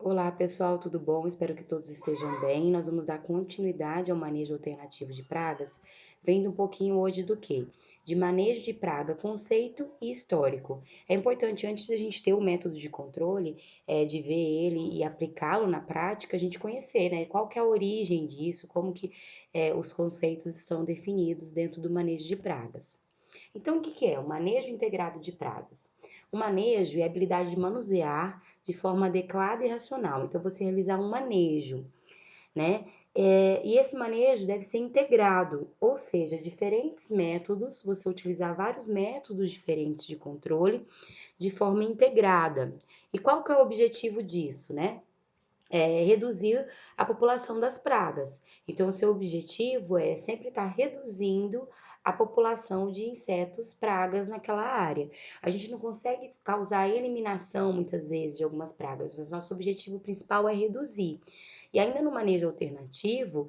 Olá pessoal, tudo bom? Espero que todos estejam bem. Nós vamos dar continuidade ao manejo alternativo de pragas, vendo um pouquinho hoje do que? De manejo de praga, conceito e histórico. É importante, antes da gente ter o método de controle, de ver ele e aplicá-lo na prática, a gente conhecer, né? Qual que é a origem disso, como que os conceitos estão definidos dentro do manejo de pragas. Então, o que que é? O manejo integrado de pragas. O manejo é a habilidade de manusear de forma adequada e racional. Então, você realizar um manejo, né? E esse manejo deve ser integrado, ou seja, diferentes métodos, você utilizar vários métodos diferentes de controle de forma integrada. E qual que é o objetivo disso, né? Reduzir a população das pragas. Então, o seu objetivo é sempre estar reduzindo a população de insetos pragas naquela área. A gente não consegue causar a eliminação, muitas vezes, de algumas pragas, mas nosso objetivo principal é reduzir. E ainda no manejo alternativo,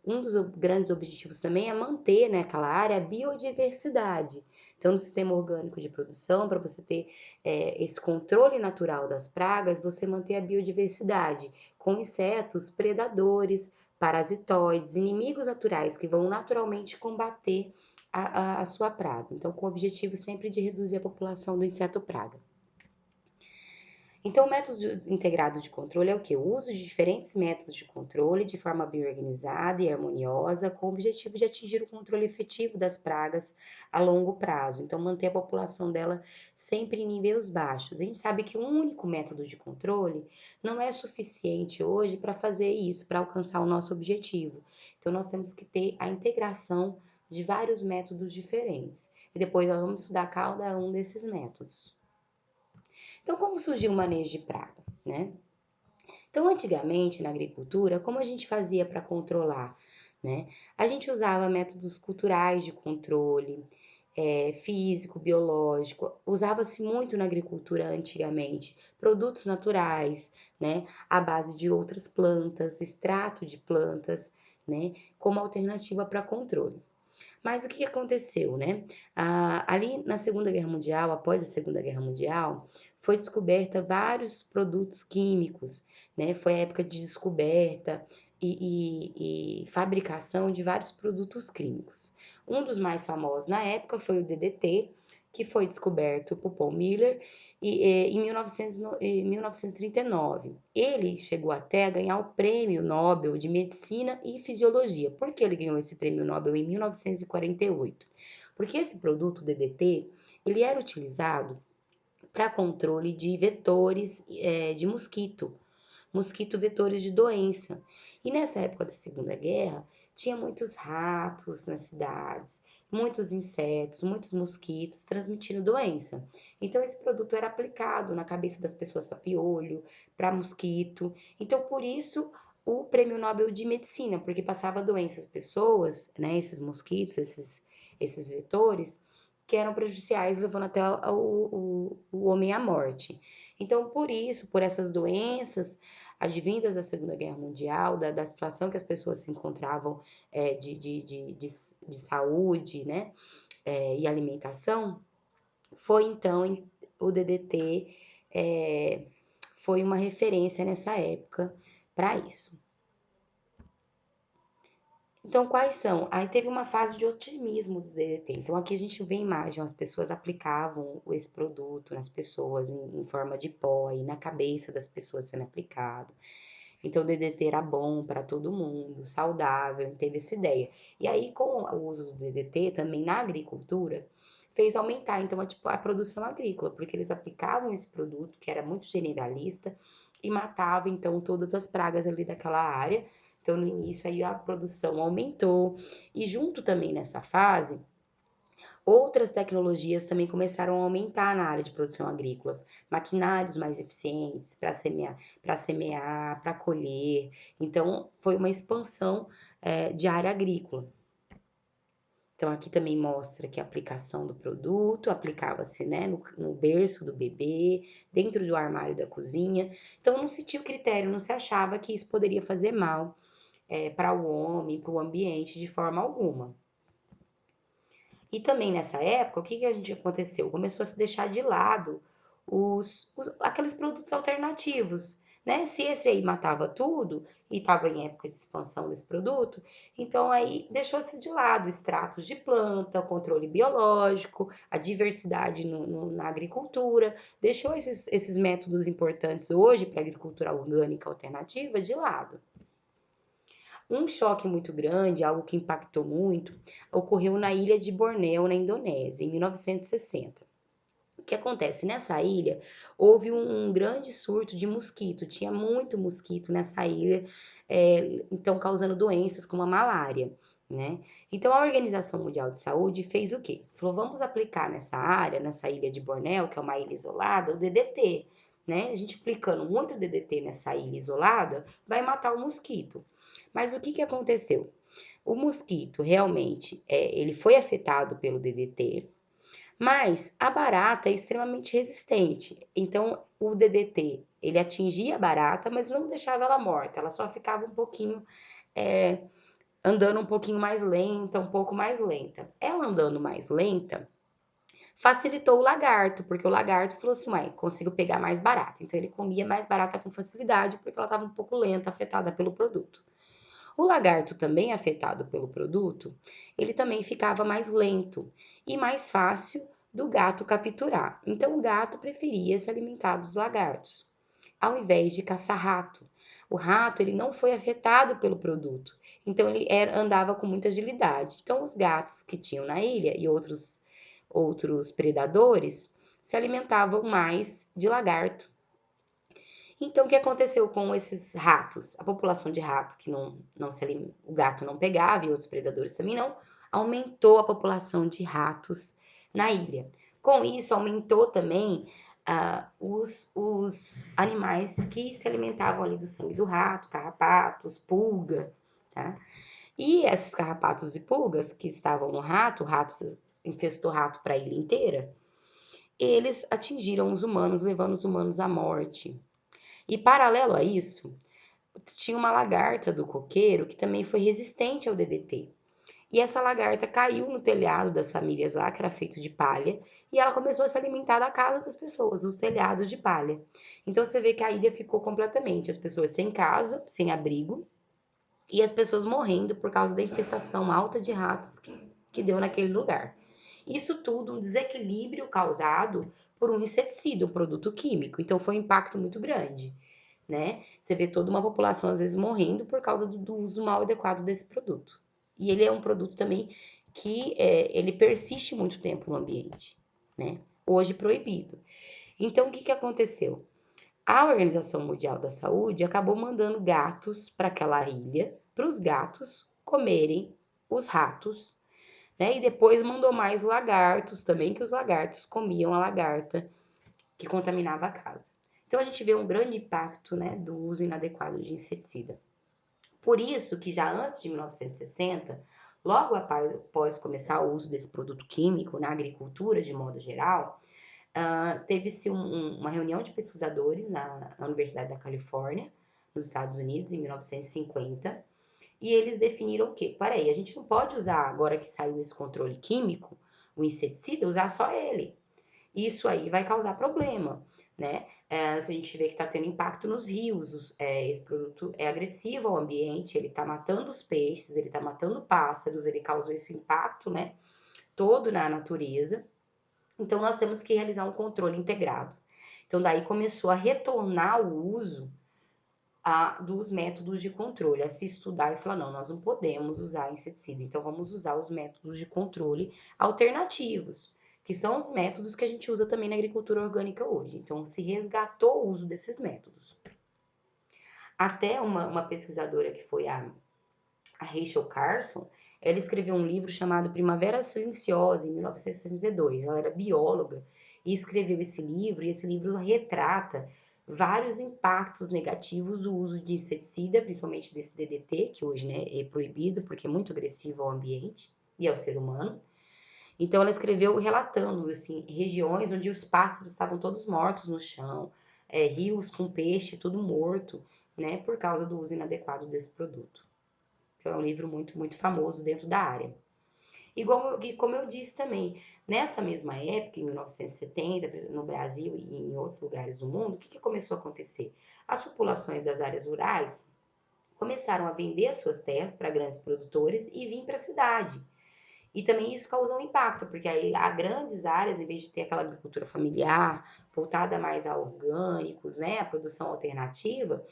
um dos grandes objetivos também é manter naquela área a biodiversidade. Então, no sistema orgânico de produção, para você ter esse controle natural das pragas, você manter a biodiversidade com insetos, predadores, parasitoides, inimigos naturais que vão naturalmente combater a sua praga. Então, com o objetivo sempre de reduzir a população do inseto praga. Então, o método integrado de controle é o que? O uso de diferentes métodos de controle de forma bem organizada e harmoniosa, com o objetivo de atingir o controle efetivo das pragas a longo prazo. Então, manter a população dela sempre em níveis baixos. A gente sabe que um único método de controle não é suficiente hoje para fazer isso, para alcançar o nosso objetivo. Então, nós temos que ter a integração de vários métodos diferentes. E depois nós vamos estudar cada um desses métodos. Então, como surgiu o manejo de praga, né? Então, antigamente na agricultura, como a gente fazia para controlar, né? A gente usava métodos culturais de controle, físico, biológico. Usava-se muito na agricultura antigamente produtos naturais, né? À base de outras plantas, extrato de plantas, né? Como alternativa para controle. Mas o que aconteceu, né? Ali na Segunda Guerra Mundial, após a Segunda Guerra Mundial, foi descoberta vários produtos químicos, né? Foi a época de descoberta e fabricação de vários produtos químicos. Um dos mais famosos na época foi o DDT, que foi descoberto por Paul Miller em 1939. Ele chegou até a ganhar o Prêmio Nobel de Medicina e Fisiologia. Por que ele ganhou esse Prêmio Nobel em 1948? Porque esse produto, o DDT, ele era utilizado para controle de vetores de mosquito vetores de doença. E nessa época da Segunda Guerra, tinha muitos ratos nas cidades, muitos insetos, muitos mosquitos transmitindo doença. Então, esse produto era aplicado na cabeça das pessoas para piolho, para mosquito. Então, por isso, o Prêmio Nobel de Medicina, porque passava doença às pessoas, né, esses mosquitos, esses vetores, que eram prejudiciais, levando até o homem à morte. Então, por isso, por essas doenças, advindas da Segunda Guerra Mundial, da situação que as pessoas se encontravam de saúde, né, e alimentação, foi então o DDT foi uma referência nessa época para isso. Então, quais são? Aí teve uma fase de otimismo do DDT. Então, aqui a gente vê a imagem, as pessoas aplicavam esse produto nas pessoas em forma de pó e na cabeça das pessoas sendo aplicado. Então, o DDT era bom para todo mundo, saudável, teve essa ideia. E aí, com o uso do DDT também na agricultura, fez aumentar então a produção agrícola, porque eles aplicavam esse produto que era muito generalista e matava então todas as pragas ali daquela área. Então, no início aí a produção aumentou e junto também nessa fase outras tecnologias também começaram a aumentar na área de produção agrícola, maquinários mais eficientes para semear, para colher. Então, foi uma expansão de área agrícola. Então, aqui também mostra que a aplicação do produto aplicava-se, né, no berço do bebê, dentro do armário da cozinha. Então, não se tinha o critério, não se achava que isso poderia fazer mal para o homem, para o ambiente, de forma alguma. E também nessa época, o que a gente aconteceu? Começou a se deixar de lado aqueles produtos alternativos, né? Se esse aí matava tudo e estava em época de expansão desse produto, então aí deixou-se de lado extratos de planta, o controle biológico, a diversidade na agricultura, deixou esses métodos importantes hoje para a agricultura orgânica alternativa de lado. Um choque muito grande, algo que impactou muito, ocorreu na ilha de Bornéu, na Indonésia, em 1960. O que acontece? Nessa ilha houve um grande surto de mosquito, tinha muito mosquito nessa ilha, então causando doenças como a malária, né? Então a Organização Mundial de Saúde fez o quê? Falou, vamos aplicar nessa área, nessa ilha de Bornéu, que é uma ilha isolada, o DDT, né? A gente aplicando muito DDT nessa ilha isolada, vai matar o mosquito. Mas o que aconteceu? O mosquito realmente, ele foi afetado pelo DDT, mas a barata é extremamente resistente. Então, o DDT, ele atingia a barata, mas não deixava ela morta. Ela só ficava um pouquinho, é, andando um pouquinho mais lenta, um pouco mais lenta. Ela andando mais lenta, facilitou o lagarto, porque o lagarto falou assim, ué, consigo pegar mais barata. Então, ele comia mais barata com facilidade, porque ela estava um pouco lenta, afetada pelo produto. O lagarto também afetado pelo produto, ele também ficava mais lento e mais fácil do gato capturar. Então o gato preferia se alimentar dos lagartos, ao invés de caçar rato. O rato ele não foi afetado pelo produto, então ele andava com muita agilidade. Então os gatos que tinham na ilha e outros predadores se alimentavam mais de lagarto. Então, o que aconteceu com esses ratos? A população de rato que não se o gato não pegava e outros predadores também não, aumentou a população de ratos na ilha. Com isso, aumentou também os animais que se alimentavam ali do sangue do rato, carrapatos, pulga, tá? E esses carrapatos e pulgas que estavam no rato, o rato infestou rato para a ilha inteira, eles atingiram os humanos, levando os humanos à morte. E paralelo a isso, tinha uma lagarta do coqueiro que também foi resistente ao DDT. E essa lagarta caiu no telhado das famílias lá, que era feito de palha, e ela começou a se alimentar da casa das pessoas, os telhados de palha. Então você vê que a ilha ficou completamente, as pessoas sem casa, sem abrigo, e as pessoas morrendo por causa da infestação alta de ratos que deu naquele lugar. Isso tudo um desequilíbrio causado por um inseticida, um produto químico. Então foi um impacto muito grande, né? Você vê toda uma população às vezes morrendo por causa do uso mal adequado desse produto. E ele é um produto também que ele persiste muito tempo no ambiente, né? Hoje proibido. Então o que aconteceu? A Organização Mundial da Saúde acabou mandando gatos para aquela ilha, para os gatos comerem os ratos, né? E depois mandou mais lagartos também, que os lagartos comiam a lagarta que contaminava a casa. Então a gente vê um grande impacto, né, do uso inadequado de inseticida. Por isso que já antes de 1960, logo após começar o uso desse produto químico na agricultura de modo geral, teve-se uma reunião de pesquisadores na Universidade da Califórnia, nos Estados Unidos, em 1950, e eles definiram o quê? Peraí, a gente não pode usar, agora que saiu esse controle químico, o inseticida, usar só ele. Isso aí vai causar problema, né? Se a gente vê que está tendo impacto nos rios, esse produto é agressivo ao ambiente, ele está matando os peixes, ele está matando pássaros, ele causou esse impacto, né? Todo na natureza. Então, nós temos que realizar um controle integrado. Então, daí começou a retornar o uso dos métodos de controle, a se estudar e falar, não, nós não podemos usar inseticida, então vamos usar os métodos de controle alternativos, que são os métodos que a gente usa também na agricultura orgânica hoje. Então, se resgatou o uso desses métodos. Até uma pesquisadora que foi a Rachel Carson, ela escreveu um livro chamado Primavera Silenciosa, em 1962. Ela era bióloga e escreveu esse livro, e esse livro retrata vários impactos negativos do uso de inseticida, principalmente desse DDT, que hoje, né, é proibido porque é muito agressivo ao ambiente e ao ser humano. Então ela escreveu relatando assim, regiões onde os pássaros estavam todos mortos no chão, rios com peixe tudo morto, né, por causa do uso inadequado desse produto. Então, é um livro muito, muito famoso dentro da área. E como eu disse também, nessa mesma época, em 1970, no Brasil e em outros lugares do mundo, o que começou a acontecer? As populações das áreas rurais começaram a vender as suas terras para grandes produtores e vir para a cidade. E também isso causou um impacto, porque aí há grandes áreas, em vez de ter aquela agricultura familiar, voltada mais a orgânicos, né, a produção alternativa,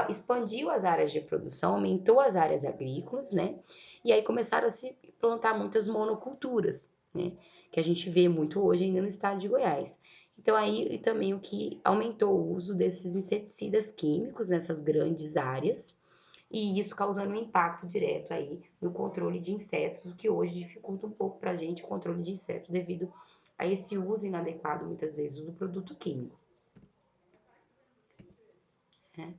expandiu as áreas de produção, aumentou as áreas agrícolas, né, e aí começaram a se plantar muitas monoculturas, né, que a gente vê muito hoje ainda no estado de Goiás. Então aí e também o que aumentou o uso desses inseticidas químicos nessas grandes áreas, e isso causando um impacto direto aí no controle de insetos, o que hoje dificulta um pouco para a gente o controle de insetos devido a esse uso inadequado, muitas vezes, do produto químico. Né?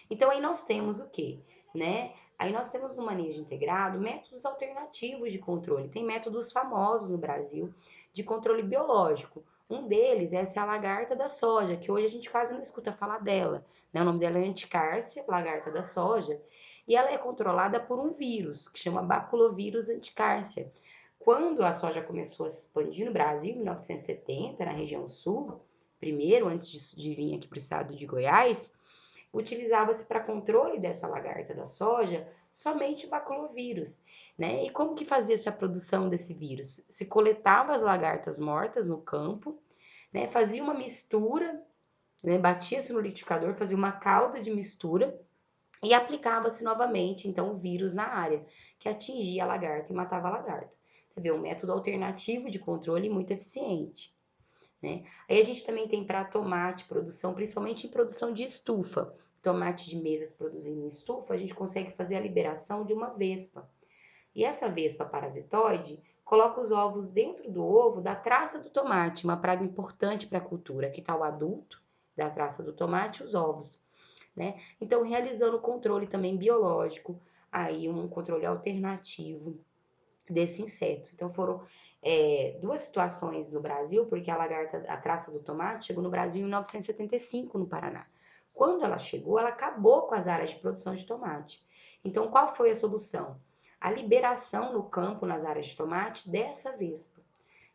Então aí nós temos o quê? Né? Aí nós temos no manejo integrado métodos alternativos de controle. Tem métodos famosos no Brasil de controle biológico. Um deles é essa lagarta da soja, que hoje a gente quase não escuta falar dela. Né? O nome dela é anticárcia, lagarta da soja, e ela é controlada por um vírus que chama baculovírus anticárcia. Quando a soja começou a se expandir no Brasil, em 1970, na região sul, primeiro, antes de vir aqui para o estado de Goiás, utilizava-se para controle dessa lagarta da soja somente o baculovírus, né? E como que fazia-se a produção desse vírus? Se coletava as lagartas mortas no campo, né? Fazia uma mistura, né? Batia-se no liquidificador, fazia uma calda de mistura e aplicava-se novamente, então, o vírus na área, que atingia a lagarta e matava a lagarta. Você vê, um método alternativo de controle muito eficiente. Né? Aí a gente também tem para tomate, produção, principalmente em produção de estufa. Tomate de mesas produzindo em estufa, a gente consegue fazer a liberação de uma vespa. E essa vespa parasitoide coloca os ovos dentro do ovo da traça do tomate, uma praga importante para a cultura. Aqui está o adulto da traça do tomate e os ovos. Né? Então, realizando o controle também biológico, aí um controle alternativo desse inseto. Então foram duas situações no Brasil, porque a lagarta, a traça do tomate, chegou no Brasil em 1975, no Paraná. Quando ela chegou, ela acabou com as áreas de produção de tomate. Então, qual foi a solução? A liberação no campo, nas áreas de tomate, dessa vespa.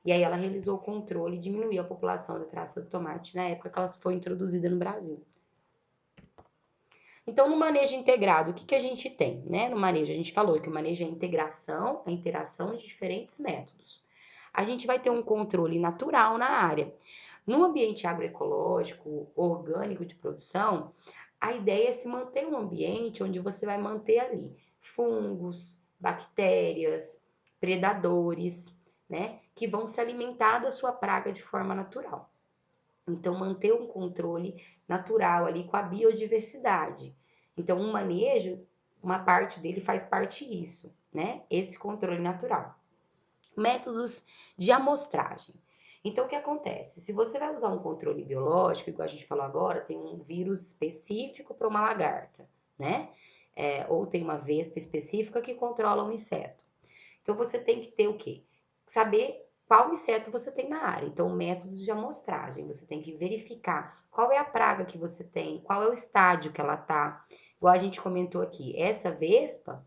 E aí ela realizou o controle e diminuiu a população da traça do tomate na época que ela foi introduzida no Brasil. Então, no manejo integrado, o que a gente tem? Né? No manejo, a gente falou que o manejo é a integração, a interação de diferentes métodos. A gente vai ter um controle natural na área. No ambiente agroecológico, orgânico de produção, a ideia é se manter um ambiente onde você vai manter ali fungos, bactérias, predadores, né, que vão se alimentar da sua praga de forma natural. Então, manter um controle natural ali com a biodiversidade. Então, um manejo, uma parte dele faz parte disso, né? Esse controle natural. Métodos de amostragem. Então, o que acontece? Se você vai usar um controle biológico, igual a gente falou agora, tem um vírus específico para uma lagarta, né? Ou tem uma vespa específica que controla um inseto. Então, você tem que ter o quê? Saber qual inseto você tem na área. Então, métodos de amostragem. Você tem que verificar qual é a praga que você tem, qual é o estágio que ela tá. Igual a gente comentou aqui, essa vespa,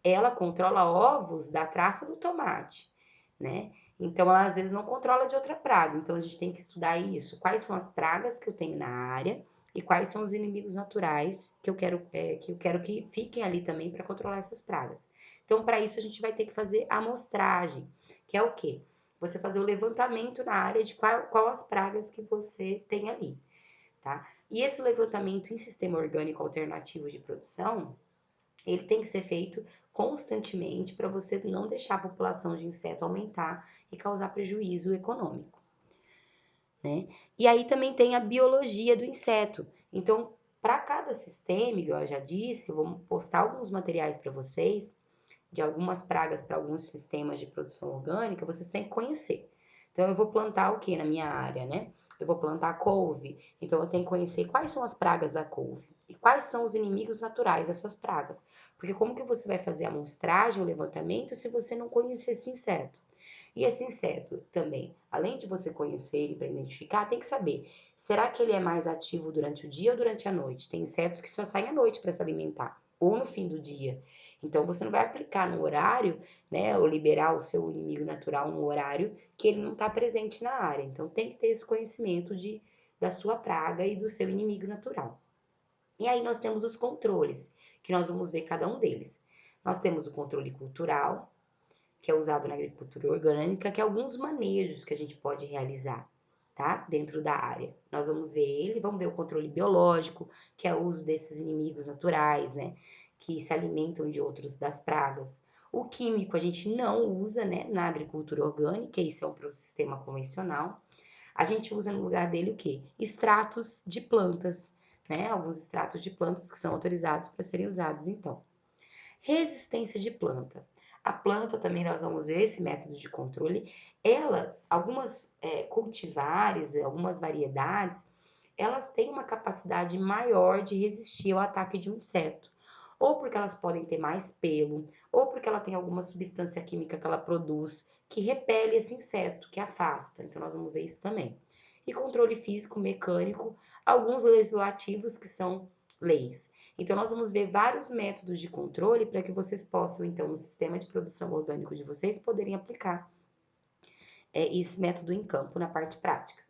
ela controla ovos da traça do tomate, né? Então, ela às vezes não controla de outra praga. Então, a gente tem que estudar isso. Quais são as pragas que eu tenho na área e quais são os inimigos naturais que eu quero que fiquem ali também para controlar essas pragas. Então, para isso, a gente vai ter que fazer a amostragem, que é o quê? Você fazer o levantamento na área de qual as pragas que você tem ali, tá? E esse levantamento em sistema orgânico alternativo de produção, ele tem que ser feito constantemente para você não deixar a população de inseto aumentar e causar prejuízo econômico, né? E aí também tem a biologia do inseto. Então, para cada sistema, igual eu já disse, eu vou postar alguns materiais para vocês de algumas pragas para alguns sistemas de produção orgânica, vocês têm que conhecer. Então, eu vou plantar o que na minha área, né? Eu vou plantar couve, então eu tenho que conhecer quais são as pragas da couve e quais são os inimigos naturais dessas pragas. Porque como que você vai fazer a amostragem, o levantamento, se você não conhecer esse inseto? E esse inseto também, além de você conhecer ele para identificar, tem que saber, será que ele é mais ativo durante o dia ou durante a noite? Tem insetos que só saem à noite para se alimentar, ou no fim do dia. Então, você não vai aplicar no horário, né, ou liberar o seu inimigo natural no horário que ele não está presente na área. Então, tem que ter esse conhecimento da sua praga e do seu inimigo natural. E aí nós temos os controles, que nós vamos ver cada um deles. Nós temos o controle cultural, que é usado na agricultura orgânica, que é alguns manejos que a gente pode realizar, tá? Dentro da área. Nós vamos ver ele, vamos ver o controle biológico, que é o uso desses inimigos naturais, né? Que se alimentam de outros das pragas. O químico a gente não usa, né? Na agricultura orgânica, isso é um sistema convencional. A gente usa no lugar dele o quê? Extratos de plantas, né? Alguns extratos de plantas que são autorizados para serem usados, então. Resistência de planta. A planta também nós vamos ver esse método de controle. Algumas cultivares, algumas variedades, elas têm uma capacidade maior de resistir ao ataque de um inseto. Ou porque elas podem ter mais pelo, ou porque ela tem alguma substância química que ela produz que repele esse inseto, que afasta. Então nós vamos ver isso também. E controle físico, mecânico, alguns legislativos que são leis. Então, nós vamos ver vários métodos de controle para que vocês possam, então, no sistema de produção orgânico de vocês, poderem aplicar esse método em campo, na parte prática.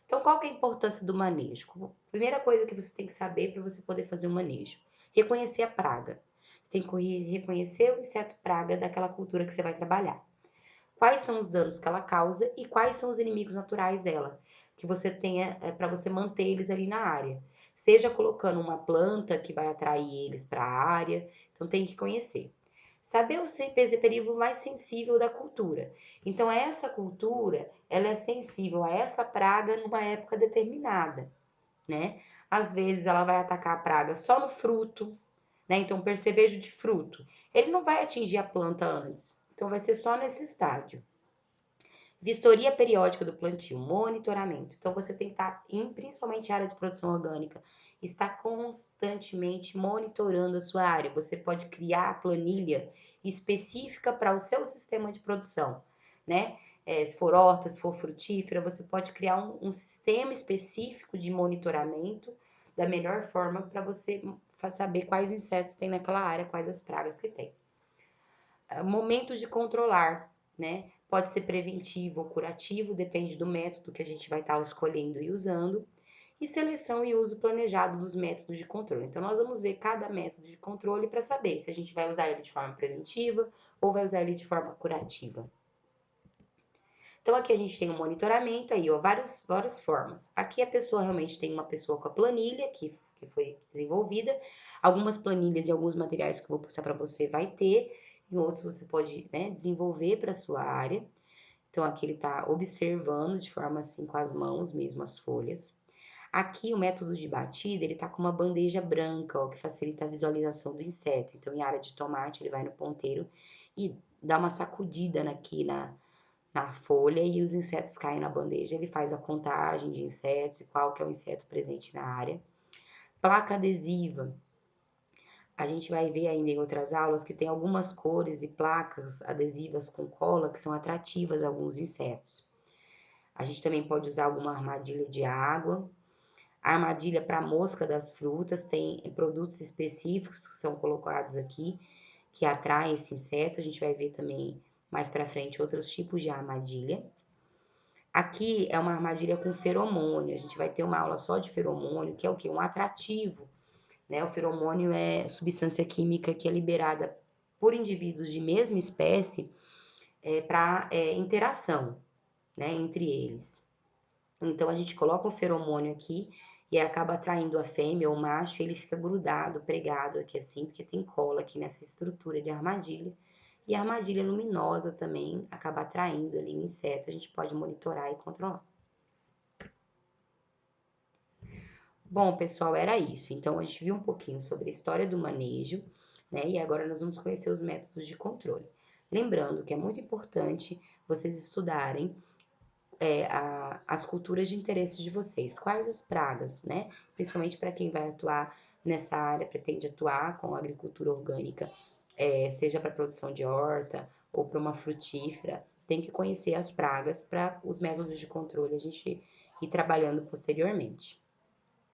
Então, qual que é a importância do manejo? Primeira coisa que você tem que saber para você poder fazer um manejo: reconhecer a praga. Você tem que reconhecer o inseto praga daquela cultura que você vai trabalhar. Quais são os danos que ela causa e quais são os inimigos naturais dela, que você tenha para você manter eles ali na área. Seja colocando uma planta que vai atrair eles para a área, então tem que conhecer. Saber o período mais sensível da cultura. Então, essa cultura, ela é sensível a essa praga numa época determinada, né? Às vezes, ela vai atacar a praga só no fruto, né? Então, percevejo de fruto, ele não vai atingir a planta antes. Então, vai ser só nesse estágio. Vistoria periódica do plantio, monitoramento. Então, você tem que estar, principalmente em área de produção orgânica, estar constantemente monitorando a sua área. Você pode criar a planilha específica para o seu sistema de produção, né? Se for horta, se for frutífera, você pode criar um sistema específico de monitoramento da melhor forma para você saber quais insetos tem naquela área, quais as pragas que tem. Momento de controlar, né? Pode ser preventivo ou curativo, depende do método que a gente vai estar escolhendo e usando. E seleção e uso planejado dos métodos de controle. Então, nós vamos ver cada método de controle para saber se a gente vai usar ele de forma preventiva ou vai usar ele de forma curativa. Então, aqui a gente tem um monitoramento aí, ó, várias formas. Aqui a pessoa realmente tem uma pessoa com a planilha que foi desenvolvida. Algumas planilhas e alguns materiais que eu vou passar para você vai ter, e outros você pode, né, desenvolver para sua área. Então, aqui ele está observando de forma assim com as mãos mesmo as folhas. Aqui o método de batida, ele está com uma bandeja branca, ó, que facilita a visualização do inseto. Então, em área de tomate, ele vai no ponteiro e dá uma sacudida aqui na folha e os insetos caem na bandeja. Ele faz a contagem de insetos e qual que é o inseto presente na área. Placa adesiva. A gente vai ver ainda em outras aulas que tem algumas cores e placas adesivas com cola que são atrativas a alguns insetos. A gente também pode usar alguma armadilha de água. A armadilha para mosca das frutas tem produtos específicos que são colocados aqui que atraem esse inseto. A gente vai ver também mais para frente outros tipos de armadilha. Aqui é uma armadilha com feromônio. A gente vai ter uma aula só de feromônio, que é o quê? Um atrativo, né? O feromônio é substância química que é liberada por indivíduos de mesma espécie para interação, né, entre eles. Então, a gente coloca o feromônio aqui e acaba atraindo a fêmea ou o macho, e ele fica grudado, pregado aqui assim, porque tem cola aqui nessa estrutura de armadilha. E a armadilha luminosa também acaba atraindo ali o inseto, a gente pode monitorar e controlar. Bom, pessoal, era isso. Então, a gente viu um pouquinho sobre a história do manejo, né? E agora nós vamos conhecer os métodos de controle. Lembrando que é muito importante vocês estudarem as culturas de interesse de vocês, quais as pragas, né? Principalmente para quem vai atuar nessa área, pretende atuar com agricultura orgânica, seja para produção de horta ou para uma frutífera, tem que conhecer as pragas para os métodos de controle a gente ir trabalhando posteriormente.